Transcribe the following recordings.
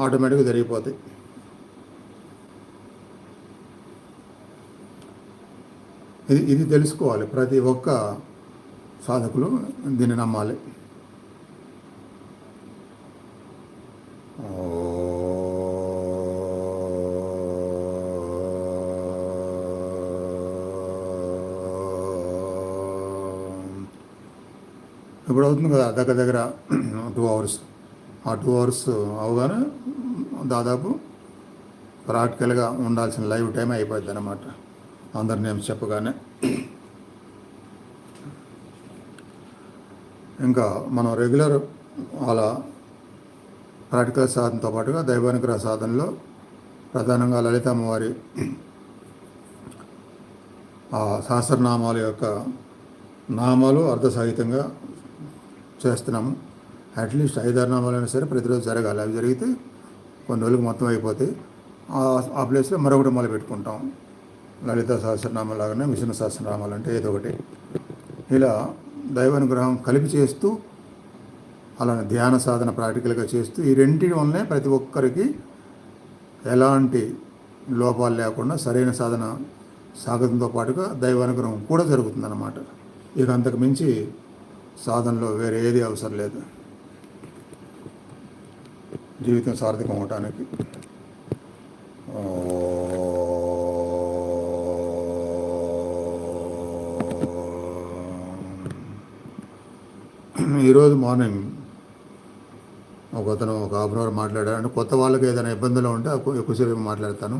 ఆటోమేటిక్గా జరిగిపోతాయి. ఇది తెలుసుకోవాలి. ప్రతి ఒక్క సాధకులు దీన్ని నమ్మాలి. ఇప్పుడు అవుతుంది కదా దగ్గర 2 hours. ఆ 2 hours అవగానే దాదాపు ప్రాక్టికల్గా ఉండాల్సిన లైవ్ టైం అయిపోద్ది అన్నమాట. అందరి నేమ్స్ చెప్పగానే ఇంకా మనం రెగ్యులర్ అలా ప్రాక్టికల్ సాధనతో పాటుగా దైవానుగ్రహ సాధనలో ప్రధానంగా లలిత అమ్మవారి ఆ సహస్రనామాల యొక్క నామాలు అర్థసహితంగా చేస్తున్నాము. అట్లీస్ట్ 5-6 నామాలైనా సరే ప్రతిరోజు జరగాలి. అవి జరిగితే కొన్ని రోజులకు మొత్తం అయిపోతాయి. ఆ ప్లేస్లో మరొకటి మొదలు పెట్టుకుంటాం. లలిత సహస్రనామం లాగానే విష్ణు సహస్రనామాలు అంటే ఏదో ఒకటి ఇలా దైవానుగ్రహం కలిపి చేస్తూ అలానే ధ్యాన సాధన ప్రాక్టికల్గా చేస్తూ ఈ రెండింటి వల్లనే ప్రతి ఒక్కరికి ఎలాంటి లోపాలు లేకుండా సరైన సాధన సాగడంతో పాటుగా దైవానుగ్రహం కూడా జరుగుతుందన్నమాట. ఇక అంతకు మించి సాధనలో వేరే ఏది అవసరం లేదు జీవితం సార్థకం అవటానికి. ఈరోజు మార్నింగ్ ఒకతను ఒక హాఫ్ అన్ అవర్ మాట్లాడాడు. అంటే కొత్త వాళ్ళకి ఏదైనా ఇబ్బందులు ఉంటే ఎక్కువసేపు మాట్లాడతాను.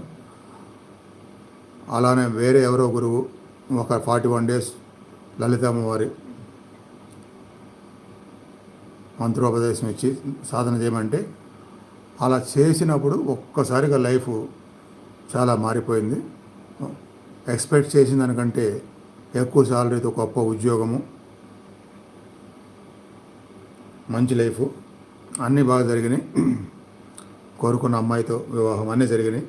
అలానే వేరే ఎవరో గురువు ఒక 41 days లలిత అమ్మవారి మంత్రోపదేశం ఇచ్చి సాధన చేయమంటే అలా చేసినప్పుడు ఒక్కసారిగా లైఫ్ చాలా మారిపోయింది. ఎక్స్పెక్ట్ చేసిన దానికంటే ఎక్కువ శాలరీతో గొప్ప ఉద్యోగము, మంచి లైఫ్, అన్నీ బాగా జరిగినాయి. కోరుకున్న అమ్మాయితో వివాహం అన్నీ జరిగినాయి.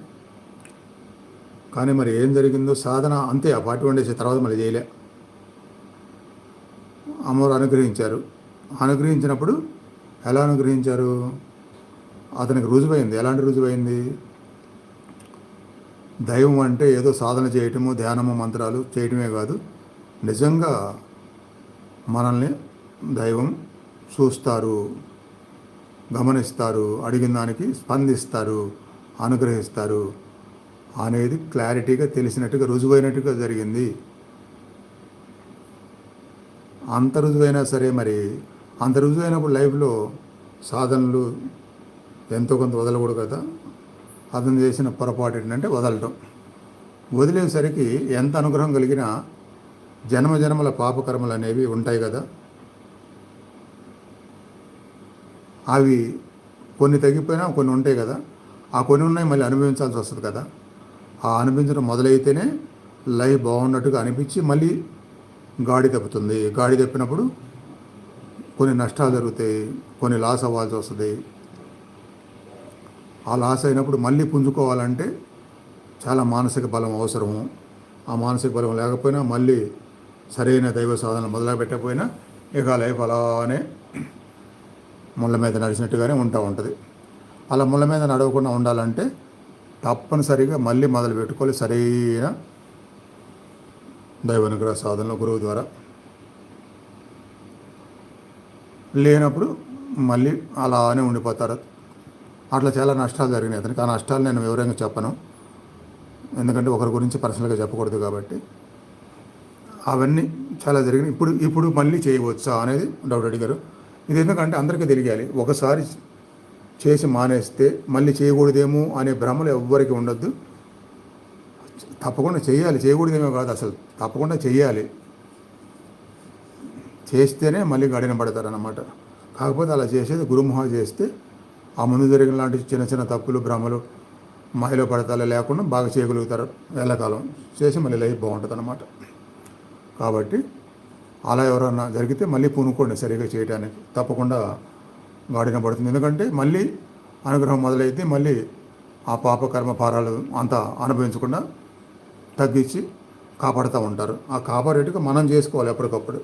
కానీ మరి ఏం జరిగిందో సాధన అంతే. ఆ 41 days తర్వాత మళ్ళీ చేయలే. అమ్మవారు అనుగ్రహించారు. అనుగ్రహించినప్పుడు ఎలా అనుగ్రహించారు? అతనికి రుజువైంది. ఎలాంటి రుజువైంది? దైవం అంటే ఏదో సాధన చేయటము, ధ్యానము, మంత్రాలు చేయటమే కాదు, నిజంగా మనల్ని దైవం చూస్తారు, గమనిస్తారు, అడిగిన దానికి స్పందిస్తారు, అనుగ్రహిస్తారు అనేది క్లారిటీగా తెలిసినట్టుగా రుజువైనట్టుగా జరిగింది. అంత రుజువైనా సరే మరి అంత రుజువైనప్పుడు లైఫ్లో సాధనలు ఎంతో కొంత వదలకూడదు కదా. అతను చేసిన పొరపాటు ఏంటంటే వదలటం. వదిలేసరికి ఎంత అనుగ్రహం కలిగినా జన్మజన్మల పాపకర్మలు అనేవి ఉంటాయి కదా. అవి కొన్ని తగ్గిపోయినా కొన్ని ఉంటాయి కదా. ఆ కొన్ని ఉన్నాయి మళ్ళీ అనుభవించాల్సి వస్తుంది కదా. ఆ అనిపించడం మొదలైతేనే లైఫ్ బాగున్నట్టుగా అనిపించి మళ్ళీ గాడి తప్పుతుంది. గాడి తప్పినప్పుడు కొన్ని నష్టాలు జరుగుతాయి, కొన్ని లాస్ అవ్వాల్సి వస్తుంది. ఆ లాస్ అయినప్పుడు మళ్ళీ పుంజుకోవాలంటే చాలా మానసిక బలం అవసరము. ఆ మానసిక బలం లేకపోయినా మళ్ళీ సరైన దైవ సాధన మొదలు పెట్టకపోయినా ఇక లైఫ్ అలానే ముళ్ళ మీద నడిచినట్టుగానే ఉంటుంది. అలా ముళ్ళ మీద నడవకుండా ఉండాలంటే తప్పనిసరిగా మళ్ళీ మొదలు పెట్టుకోవాలి సరైన దైవానుగ్రహ సాధనలో గురువు ద్వారా. లేనప్పుడు మళ్ళీ అలానే ఉండిపోతారు. అట్లా చాలా నష్టాలు జరిగినాయి అతనికి. ఆ నష్టాలు నేను వివరంగా చెప్పను, ఎందుకంటే ఒకరి గురించి పర్సనల్గా చెప్పకూడదు కాబట్టి. అవన్నీ చాలా జరిగినాయి. ఇప్పుడు మళ్ళీ చేయవచ్చా అనేది డౌట్ అడిగారు. ఇది ఎందుకంటే అందరికీ తెలియాలి. ఒకసారి చేసి మానేస్తే మళ్ళీ చేయకూడదేమో అనే భ్రమలు ఎవ్వరికి ఉండొద్దు. తప్పకుండా చేయాలి, చేయకూడదేమో కాదు, అసలు తప్పకుండా చేయాలి. చేస్తేనే మళ్ళీ గడిన పడతారన్నమాట. కాకపోతే అలా చేసేది గురుమోహ చేస్తే ఆ ముందు జరిగిన లాంటి చిన్న చిన్న తప్పులు, భ్రమలు, మాయలో పడతాలే లేకుండా బాగా చేయగలుగుతారు. ఎల్లకాలం చేసి మళ్ళీ లైఫ్ బాగుంటుంది అన్నమాట. కాబట్టి అలా ఎవరన్నా జరిగితే మళ్ళీ పూనుకోండి సరిగా చేయడానికి. తప్పకుండా గాడిన పడుతుంది. ఎందుకంటే మళ్ళీ అనుగ్రహం మొదలైతే మళ్ళీ ఆ పాపకర్మ భారాలు అంతా అనుభవించకుండా తగ్గించి కాపాడుతూ ఉంటారు. ఆ కాపాడేట్టుగా మనం చేసుకోవాలి ఎప్పటికప్పుడు.